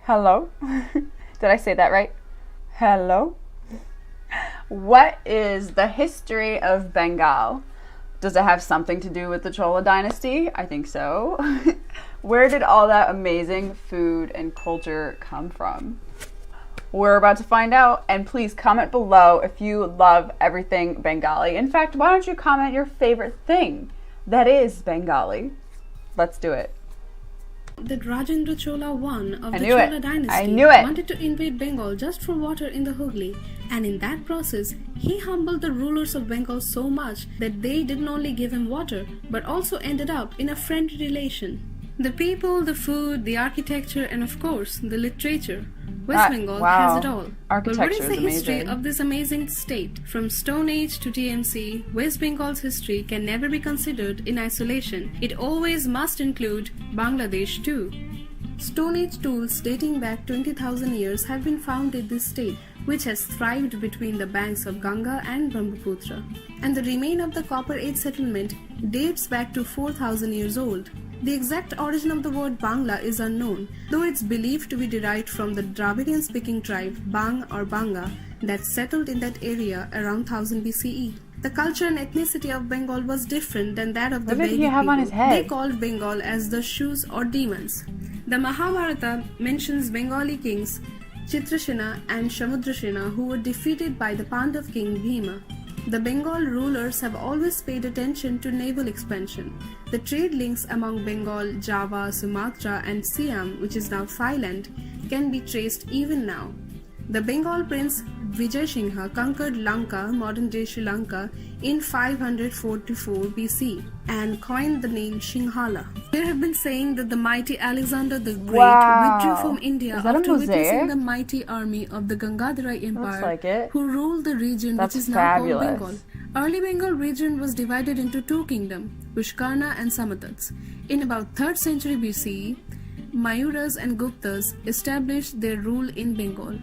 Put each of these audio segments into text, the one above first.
Hello? Did I say that right? Hello? What is the history of Bengal? Does it have something to do with the Chola dynasty? I think so. Where did all that amazing food and culture come from? We're about to find out, and please comment below if you love everything Bengali. In fact, why don't you comment your favorite thing that is Bengali? Let's do it. That Rajendra Chola I of the knew Chola it. dynasty I knew it. wanted to invade Bengal just for water in the Hooghly, and in that process, he humbled the rulers of Bengal so much that they didn't only give him water, but also ended up in a friendly relation. The people, the food, the architecture, and of course, the literature. West Bengal wow. has it all. But what is the history of this amazing state? From Stone Age to TMC, West Bengal's history can never be considered in isolation. It always must include Bangladesh too. Stone Age tools dating back 20,000 years have been found in this state, which has thrived between the banks of Ganga and Brahmaputra. And the remain of the Copper Age settlement dates back to 4,000 years old. The exact origin of the word Bangla is unknown, though it's believed to be derived from the Dravidian-speaking tribe Bang or Banga that settled in that area around 1000 BCE. The culture and ethnicity of Bengal was different than that of the Vedic people. They called Bengal as the shoes or demons. The Mahabharata mentions Bengali kings Chitrasena and Samudrasena who were defeated by the Pandav king Bhima. The Bengal rulers have always paid attention to naval expansion. The trade links among Bengal, Java, Sumatra and Siam, which is now Thailand, can be traced even now. The Bengal prince Vijay Singha conquered Lanka, modern-day Sri Lanka, in 544 BC and coined the name Sinhala. There have been saying that the mighty Alexander the Great withdrew from India after witnessing the mighty army of the Gangadhara Empire, who ruled the region which is now called Bengal. Early Bengal region was divided into two kingdoms, Pushkarna and Samatats. In about 3rd century BCE, Mayuras and Guptas established their rule in Bengal.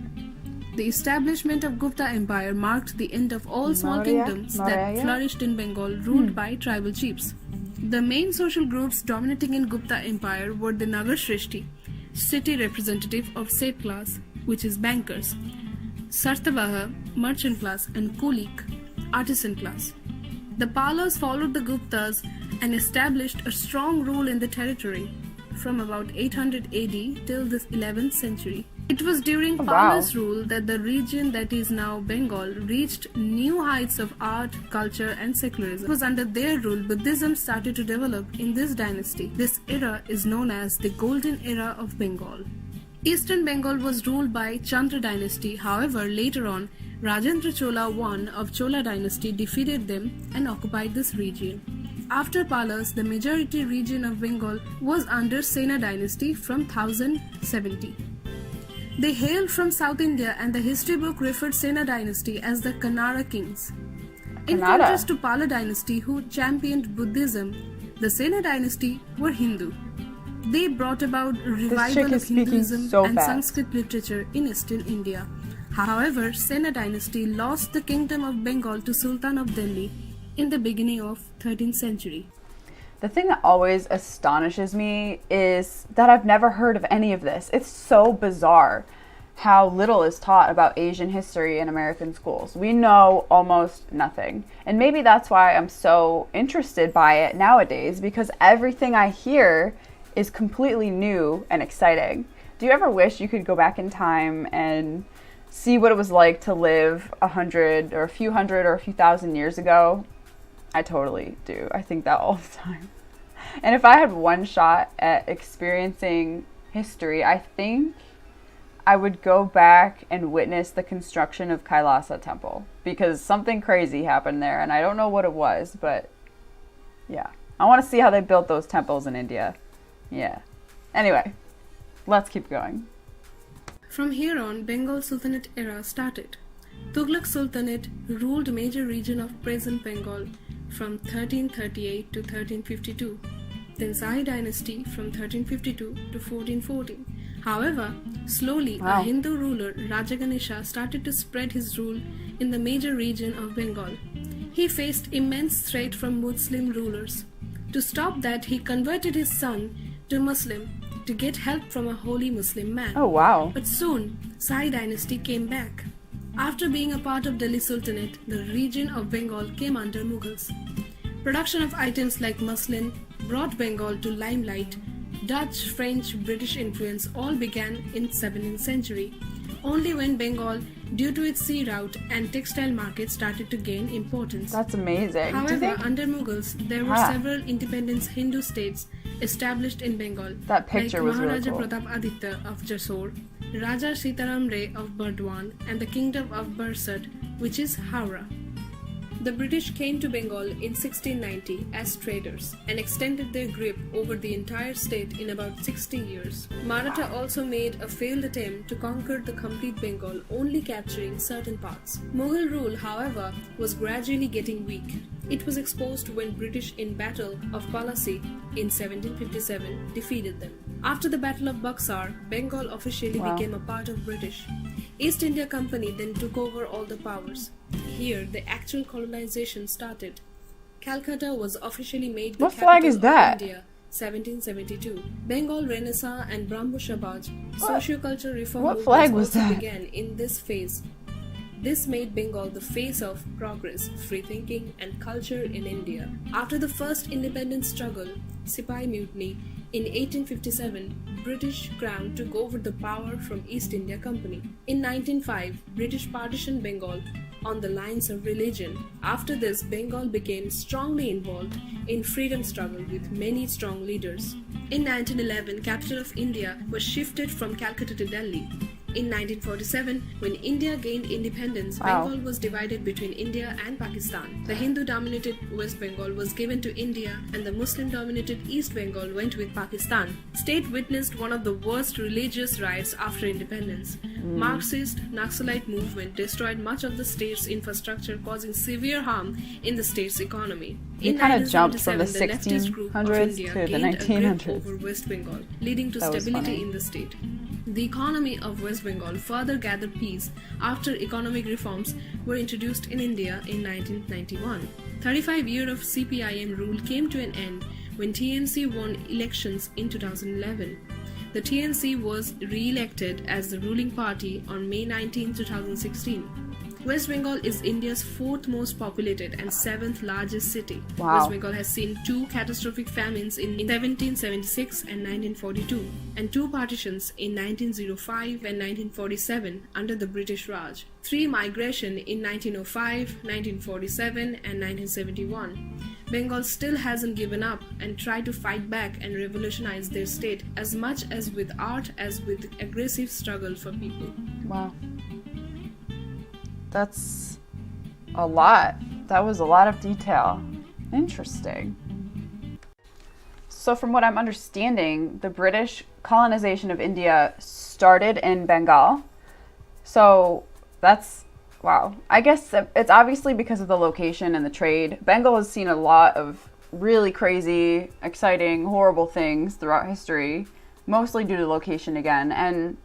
The establishment of Gupta Empire marked the end of all small kingdoms that flourished in Bengal ruled by tribal chiefs. The main social groups dominating in Gupta Empire were the Nagar Shrishti, city representative of Seth class, which is bankers, Sartavaha, merchant class, and Kulik, artisan class. The Palas followed the Guptas and established a strong rule in the territory from about 800 AD till the 11th century. It was during Palas' rule that the region that is now Bengal reached new heights of art, culture and secularism. It was under their rule Buddhism started to develop in this dynasty. This era is known as the Golden Era of Bengal. Eastern Bengal was ruled by Chandra dynasty. However, later on, Rajendra Chola I of Chola dynasty defeated them and occupied this region. After Palas, the majority region of Bengal was under Sena dynasty from 1070. They hailed from South India and the history book referred Sena dynasty as the Kannada kings. In contrast to Pala dynasty who championed Buddhism, the Sena dynasty were Hindu. They brought about a revival of Hinduism and Sanskrit literature in Eastern India. However, Sena dynasty lost the kingdom of Bengal to Sultan of Delhi in the beginning of 13th century. The thing that always astonishes me is that I've never heard of any of this. It's so bizarre how little is taught about Asian history in American schools. We know almost nothing. And maybe that's why I'm so interested by it nowadays, because everything I hear is completely new and exciting. Do you ever wish you could go back in time and see what it was like to live 100 or a few hundred or a few thousand years ago? I totally do. I think that all the time. And if I had one shot at experiencing history, I think I would go back and witness the construction of Kailasa Temple, because something crazy happened there and I don't know what it was, but yeah. I want to see how they built those temples in India. Yeah. Anyway, let's keep going. From here on, Bengal Sultanate era started. Tughlaq Sultanate ruled major region of present Bengal from 1338 to 1352. Then Shahi dynasty from 1352 to 1414. However, slowly a Hindu ruler, Raja Ganesha, started to spread his rule in the major region of Bengal. He faced immense threat from Muslim rulers. To stop that, he converted his son to Muslim to get help from a holy Muslim man. Oh, wow. But soon, Sai dynasty came back. After being a part of Delhi Sultanate, the region of Bengal came under Mughals. Production of items like muslin brought Bengal to limelight. Dutch, French, British influence all began in 17th century. Only when Bengal, due to its sea route and textile market, started to gain importance. That's amazing. However, under Mughals, there were several independent Hindu states established in Bengal. That picture like was really Maharaja cool. Pratap Aditya of Jasor, Raja Sitaram Ray of Burdwan, and the Kingdom of Bursat, which is Howrah. The British came to Bengal in 1690 as traders and extended their grip over the entire state in about 60 years. Maratha also made a failed attempt to conquer the complete Bengal, only capturing certain parts. Mughal rule, however, was gradually getting weak. It was exposed when British in Battle of Palasi in 1757 defeated them. After the Battle of Buxar, Bengal officially became a part of British. East India Company then took over all the powers. Here, the actual colonization started. Calcutta was officially made the capital of India, 1772. Bengal Renaissance and Brahmo Samaj socio-cultural reform movements also began in this phase. This made Bengal the face of progress, free thinking, and culture in India. After the first independence struggle, Sipahi Mutiny, in 1857, British Crown took over the power from East India Company. In 1905, British partitioned Bengal on the lines of religion. After this, Bengal became strongly involved in freedom struggle with many strong leaders. In 1911, capital of India was shifted from Calcutta to Delhi. In 1947, when India gained independence, Bengal was divided between India and Pakistan. The Hindu-dominated West Bengal was given to India and the Muslim-dominated East Bengal went with Pakistan. State witnessed one of the worst religious riots after independence. Marxist Naxalite movement destroyed much of the state's infrastructure, causing severe harm in the state's economy. You kind of jumped from the 1600s to the 1900s. Over West Bengal, leading to stability in the state. The economy of West Bengal further gathered pace after economic reforms were introduced in India in 1991. 35 years of CPIM rule came to an end when TNC won elections in 2011. The TNC was re-elected as the ruling party on May 19, 2016. West Bengal is India's fourth most populated and seventh largest city. West Bengal has seen two catastrophic famines in 1776 and 1942, and two partitions in 1905 and 1947 under the British Raj. Three migration in 1905, 1947 and 1971. Bengal still hasn't given up and tried to fight back and revolutionize their state as much as with art as with aggressive struggle for people. Wow. That's a lot. That was a lot of detail. Interesting. So from what I'm understanding, the British colonization of India started in Bengal. So that's, wow. I guess it's obviously because of the location and the trade. Bengal has seen a lot of really crazy, exciting, horrible things throughout history, mostly due to location again, and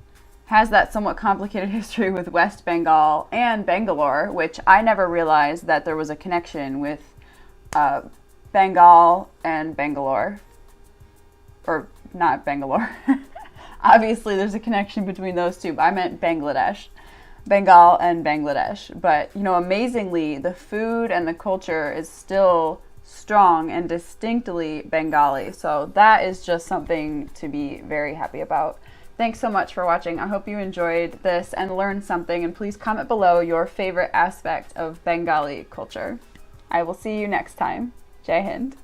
has that somewhat complicated history with West Bengal and Bangalore, which I never realized that there was a connection with Bengal and Bangalore. Or not Bangalore. Obviously, there's a connection between those two, but I meant Bangladesh. Bengal and Bangladesh. But, you know, amazingly, the food and the culture is still strong and distinctly Bengali. So that is just something to be very happy about. Thanks so much for watching. I hope you enjoyed this and learned something, and please comment below your favorite aspect of Bengali culture. I will see you next time. Jai Hind.